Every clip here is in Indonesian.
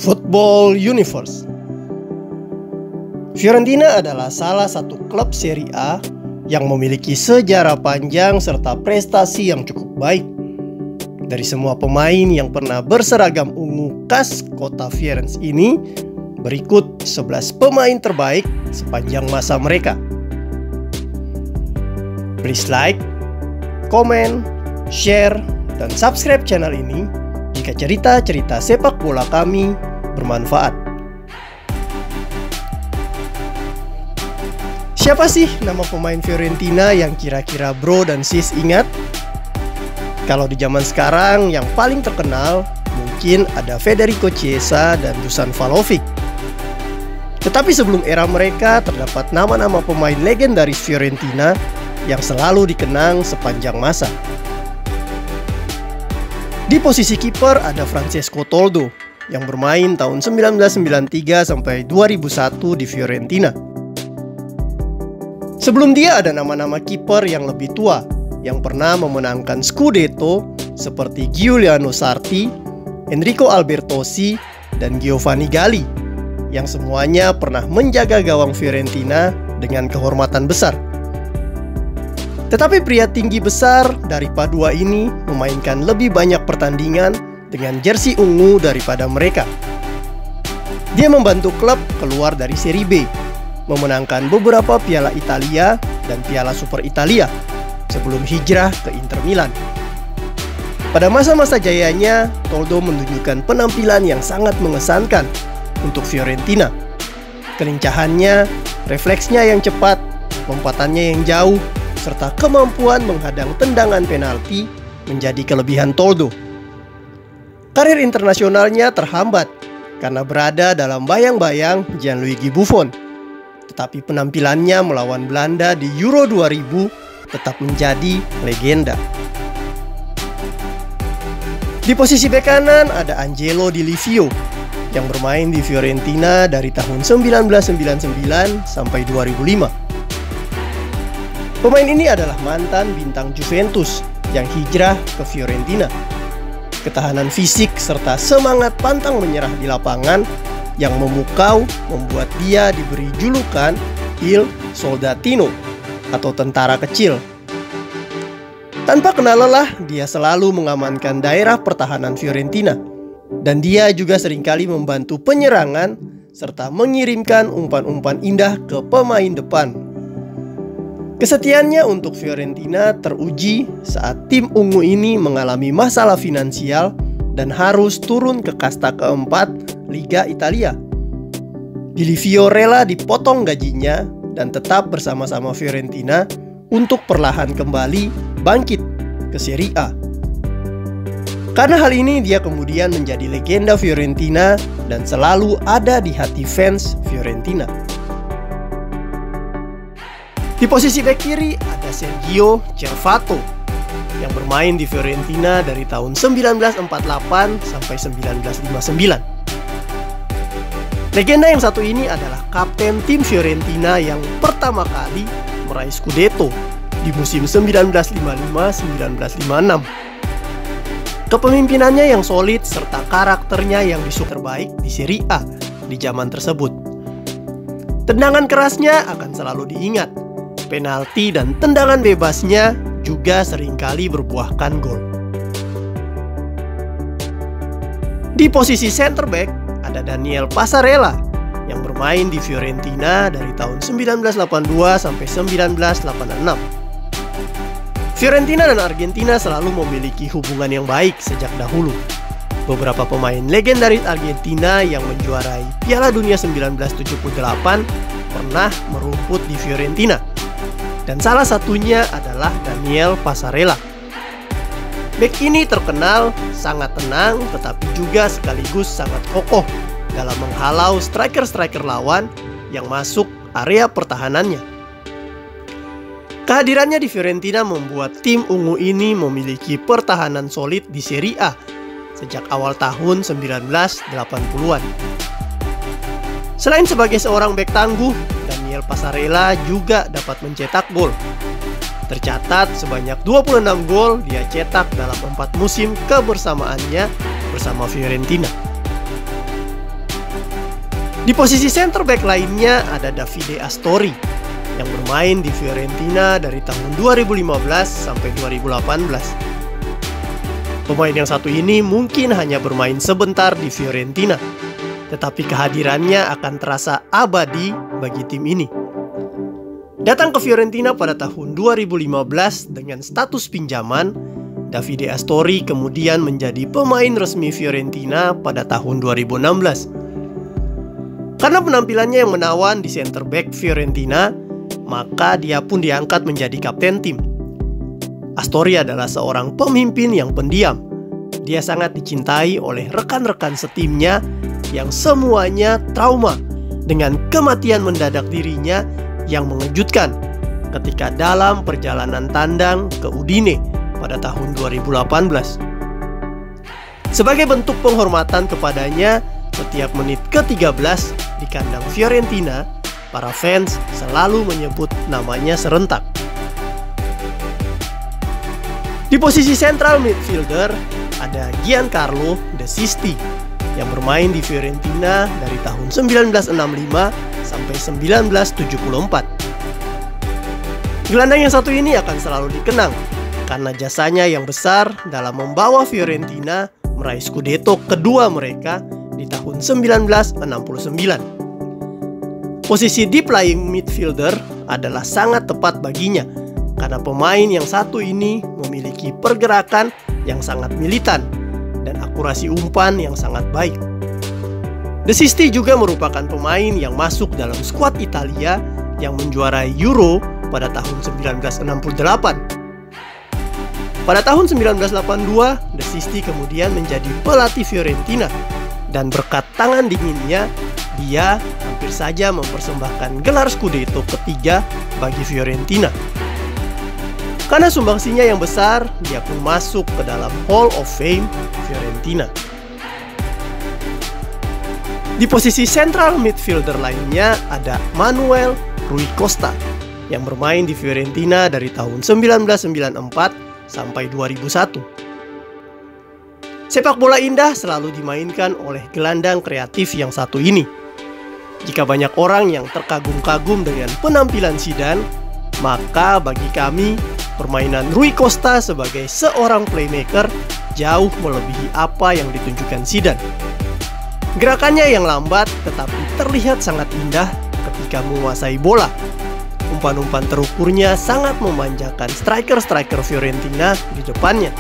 Football Universe. Fiorentina adalah salah satu klub Serie A yang memiliki sejarah panjang serta prestasi yang cukup baik. Dari semua pemain yang pernah berseragam ungu khas kota Firenze ini, berikut 11 pemain terbaik sepanjang masa mereka. Please like, comment, share, dan subscribe channel ini jika cerita-cerita sepak bola kami bermanfaat. Siapa sih nama pemain Fiorentina yang kira-kira bro dan sis ingat? Kalau di zaman sekarang yang paling terkenal mungkin ada Federico Chiesa dan Dusan Vlahovic. Tetapi sebelum era mereka terdapat nama-nama pemain legendaris Fiorentina yang selalu dikenang sepanjang masa. Di posisi kiper ada Francesco Toldo yang bermain tahun 1993 sampai 2001 di Fiorentina. Sebelum dia ada nama-nama kiper yang lebih tua yang pernah memenangkan Scudetto seperti Giuliano Sarti, Enrico Albertosi, dan Giovanni Galli yang semuanya pernah menjaga gawang Fiorentina dengan kehormatan besar. Tetapi pria tinggi besar dari Padua ini memainkan lebih banyak pertandingan dengan jersey ungu daripada mereka. Dia membantu klub keluar dari Serie B, memenangkan beberapa Piala Italia dan Piala Super Italia sebelum hijrah ke Inter Milan. Pada masa-masa jayanya, Toldo menunjukkan penampilan yang sangat mengesankan untuk Fiorentina. Kelincahannya, refleksnya yang cepat, lompatannya yang jauh, serta kemampuan menghadang tendangan penalti menjadi kelebihan Toldo. Karir internasionalnya terhambat karena berada dalam bayang-bayang Gianluigi Buffon. Tetapi penampilannya melawan Belanda di Euro 2000 tetap menjadi legenda. Di posisi bek kanan ada Angelo Di Livio yang bermain di Fiorentina dari tahun 1999 sampai 2005. Pemain ini adalah mantan bintang Juventus yang hijrah ke Fiorentina. Ketahanan fisik serta semangat pantang menyerah di lapangan yang memukau membuat dia diberi julukan Il Soldatino atau tentara kecil. Tanpa kenal lelah, dia selalu mengamankan daerah pertahanan Fiorentina. Dan dia juga seringkali membantu penyerangan serta mengirimkan umpan-umpan indah ke pemain depan. Kesetiaannya untuk Fiorentina teruji saat tim ungu ini mengalami masalah finansial dan harus turun ke kasta keempat Liga Italia. Di Livio rela dipotong gajinya dan tetap bersama-sama Fiorentina untuk perlahan kembali bangkit ke Serie A. Karena hal ini dia kemudian menjadi legenda Fiorentina dan selalu ada di hati fans Fiorentina. Di posisi bek kiri ada Sergio Cervato yang bermain di Fiorentina dari tahun 1948 sampai 1959. Legenda yang satu ini adalah kapten tim Fiorentina yang pertama kali meraih Scudetto di musim 1955-1956. Kepemimpinannya yang solid serta karakternya yang disukai terbaik di Serie A di zaman tersebut. Tendangan kerasnya akan selalu diingat. Penalti dan tendangan bebasnya juga seringkali berbuahkan gol. Di posisi center back ada Daniel Passarella yang bermain di Fiorentina dari tahun 1982 sampai 1986. Fiorentina dan Argentina selalu memiliki hubungan yang baik sejak dahulu. Beberapa pemain legendaris Argentina yang menjuarai Piala Dunia 1978 pernah merumput di Fiorentina. Dan salah satunya adalah Daniel Passarella. Bek ini terkenal sangat tenang tetapi juga sekaligus sangat kokoh dalam menghalau striker-striker lawan yang masuk area pertahanannya. Kehadirannya di Fiorentina membuat tim ungu ini memiliki pertahanan solid di Serie A sejak awal tahun 1980-an. Selain sebagai seorang bek tangguh, Daniel Passarella juga dapat mencetak gol. Tercatat sebanyak 26 gol dia cetak dalam 4 musim kebersamaannya bersama Fiorentina. Di posisi center back lainnya ada Davide Astori yang bermain di Fiorentina dari tahun 2015 sampai 2018. Pemain yang satu ini mungkin hanya bermain sebentar di Fiorentina, tetapi kehadirannya akan terasa abadi bagi tim ini. Datang ke Fiorentina pada tahun 2015 dengan status pinjaman, Davide Astori kemudian menjadi pemain resmi Fiorentina pada tahun 2016. Karena penampilannya yang menawan di center back Fiorentina, maka dia pun diangkat menjadi kapten tim. Astori adalah seorang pemimpin yang pendiam. Dia sangat dicintai oleh rekan-rekan setimnya yang semuanya trauma dengan kematian mendadak dirinya yang mengejutkan ketika dalam perjalanan tandang ke Udine pada tahun 2018. Sebagai bentuk penghormatan kepadanya, setiap menit ke-13 di kandang Fiorentina, para fans selalu menyebut namanya serentak. Di posisi central midfielder ada Giancarlo De Sisti yang bermain di Fiorentina dari tahun 1965 sampai 1974. Gelandang yang satu ini akan selalu dikenang karena jasanya yang besar dalam membawa Fiorentina meraih Scudetto kedua mereka di tahun 1969. Posisi deep lying midfielder adalah sangat tepat baginya karena pemain yang satu ini memiliki pergerakan yang sangat militan dan akurasi umpan yang sangat baik. De Sisti juga merupakan pemain yang masuk dalam skuad Italia yang menjuarai Euro pada tahun 1968. Pada tahun 1982, De Sisti kemudian menjadi pelatih Fiorentina. Dan berkat tangan dinginnya, dia hampir saja mempersembahkan gelar Scudetto ketiga bagi Fiorentina. Karena sumbangsinya yang besar, dia pun masuk ke dalam Hall of Fame Fiorentina. Di posisi central midfielder lainnya ada Manuel Rui Costa yang bermain di Fiorentina dari tahun 1994 sampai 2001. Sepak bola indah selalu dimainkan oleh gelandang kreatif yang satu ini. Jika banyak orang yang terkagum-kagum dengan penampilan Zidane, maka bagi kami, permainan Rui Costa sebagai seorang playmaker jauh melebihi apa yang ditunjukkan Zidane. Gerakannya yang lambat tetapi terlihat sangat indah ketika menguasai bola. Umpan-umpan terukurnya sangat memanjakan striker-striker Fiorentina di depannya.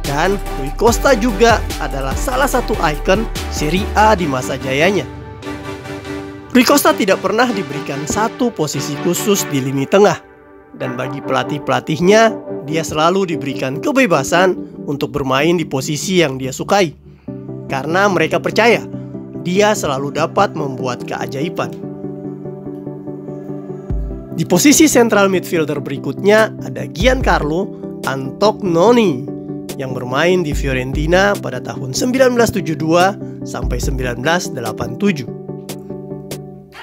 Dan Rui Costa juga adalah salah satu ikon Serie A di masa jayanya. Rui Costa tidak pernah diberikan satu posisi khusus di lini tengah. Dan bagi pelatih-pelatihnya, dia selalu diberikan kebebasan untuk bermain di posisi yang dia sukai. Karena mereka percaya, dia selalu dapat membuat keajaiban. Di posisi central midfielder berikutnya ada Giancarlo Antognoni yang bermain di Fiorentina pada tahun 1972 sampai 1987.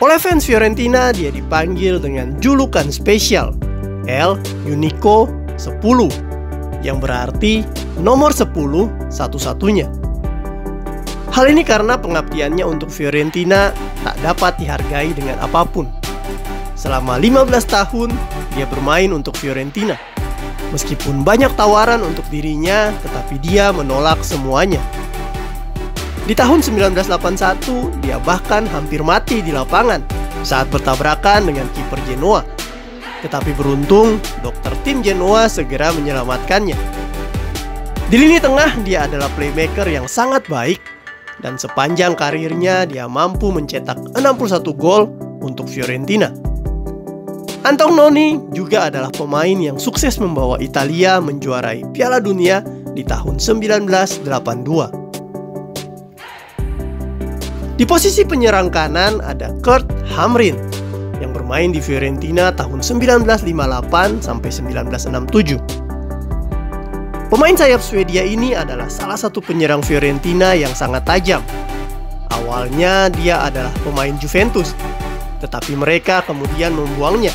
Oleh fans Fiorentina, dia dipanggil dengan julukan spesial El Unico 10, yang berarti nomor 10 satu-satunya. Hal ini karena pengabdiannya untuk Fiorentina tak dapat dihargai dengan apapun. Selama 15 tahun, dia bermain untuk Fiorentina. Meskipun banyak tawaran untuk dirinya, tetapi dia menolak semuanya. Di tahun 1981, dia bahkan hampir mati di lapangan saat bertabrakan dengan kiper Genoa. Tetapi beruntung, dokter tim Genoa segera menyelamatkannya. Di lini tengah, dia adalah playmaker yang sangat baik. Dan sepanjang karirnya, dia mampu mencetak 61 gol untuk Fiorentina. Antognoni juga adalah pemain yang sukses membawa Italia menjuarai Piala Dunia di tahun 1982. Di posisi penyerang kanan ada Kurt Hamrin yang bermain di Fiorentina tahun 1958 sampai 1967. Pemain sayap Swedia ini adalah salah satu penyerang Fiorentina yang sangat tajam. Awalnya dia adalah pemain Juventus, tetapi mereka kemudian membuangnya.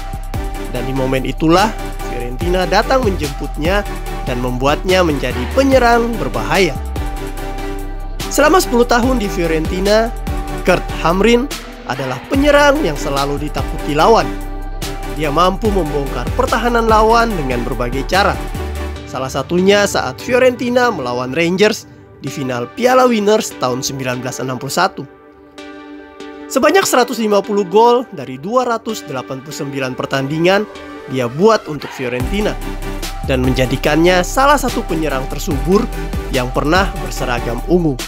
Dan di momen itulah Fiorentina datang menjemputnya dan membuatnya menjadi penyerang berbahaya. Selama 10 tahun di Fiorentina, Kurt Hamrin adalah penyerang yang selalu ditakuti lawan. Dia mampu membongkar pertahanan lawan dengan berbagai cara. Salah satunya saat Fiorentina melawan Rangers di final Piala Winners tahun 1961. Sebanyak 150 gol dari 289 pertandingan dia buat untuk Fiorentina dan menjadikannya salah satu penyerang tersubur yang pernah berseragam ungu.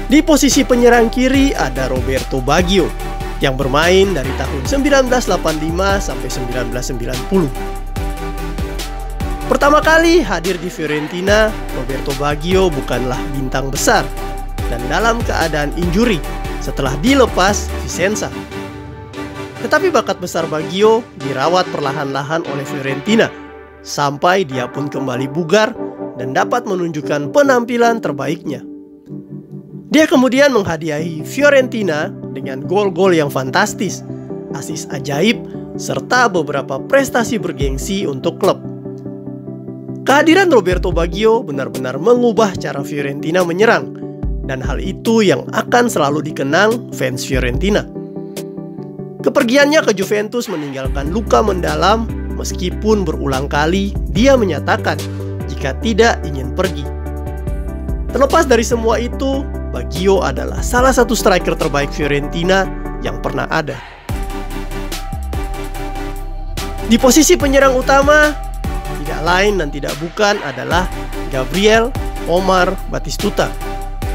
Di posisi penyerang kiri ada Roberto Baggio yang bermain dari tahun 1985 sampai 1990. Pertama kali hadir di Fiorentina, Roberto Baggio bukanlah bintang besar dan dalam keadaan injuri setelah dilepas Vicenza. Tetapi bakat besar Baggio dirawat perlahan-lahan oleh Fiorentina sampai dia pun kembali bugar dan dapat menunjukkan penampilan terbaiknya. Dia kemudian menghadiahi Fiorentina dengan gol-gol yang fantastis, asis ajaib, serta beberapa prestasi bergengsi untuk klub. Kehadiran Roberto Baggio benar-benar mengubah cara Fiorentina menyerang, dan hal itu yang akan selalu dikenang fans Fiorentina. Kepergiannya ke Juventus meninggalkan luka mendalam, meskipun berulang kali dia menyatakan jika tidak ingin pergi. Terlepas dari semua itu, Baggio adalah salah satu striker terbaik Fiorentina yang pernah ada. Di posisi penyerang utama, tidak lain dan tidak bukan adalah Gabriel Omar Batistuta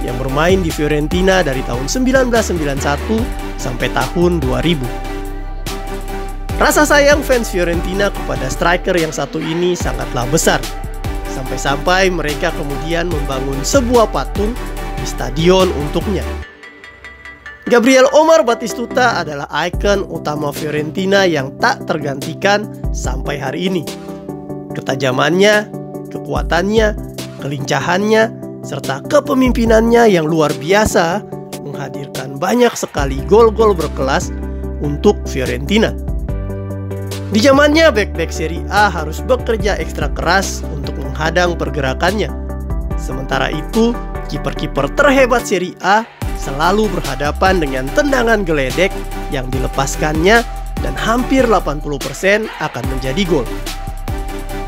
yang bermain di Fiorentina dari tahun 1991 sampai tahun 2000. Rasa sayang fans Fiorentina kepada striker yang satu ini sangatlah besar, sampai-sampai mereka kemudian membangun sebuah patung di stadion untuknya. Gabriel Omar Batistuta adalah ikon utama Fiorentina yang tak tergantikan sampai hari ini. Ketajamannya, kekuatannya, kelincahannya, serta kepemimpinannya yang luar biasa menghadirkan banyak sekali gol-gol berkelas untuk Fiorentina. Di zamannya, bek-bek Serie A harus bekerja ekstra keras untuk menghadang pergerakannya. Sementara itu, kiper-kiper terhebat Serie A selalu berhadapan dengan tendangan geledek yang dilepaskannya dan hampir 80% akan menjadi gol.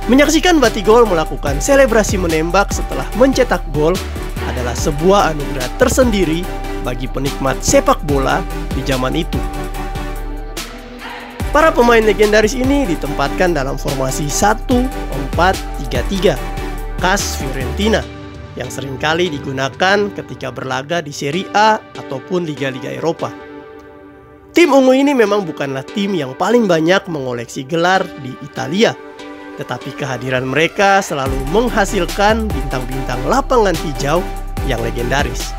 Menyaksikan Batigol melakukan selebrasi menembak setelah mencetak gol adalah sebuah anugerah tersendiri bagi penikmat sepak bola di zaman itu. Para pemain legendaris ini ditempatkan dalam formasi 1-4-3-3 khas Fiorentina yang seringkali digunakan ketika berlaga di Serie A ataupun liga-liga Eropa. Tim ungu ini memang bukanlah tim yang paling banyak mengoleksi gelar di Italia, tetapi kehadiran mereka selalu menghasilkan bintang-bintang lapangan hijau yang legendaris.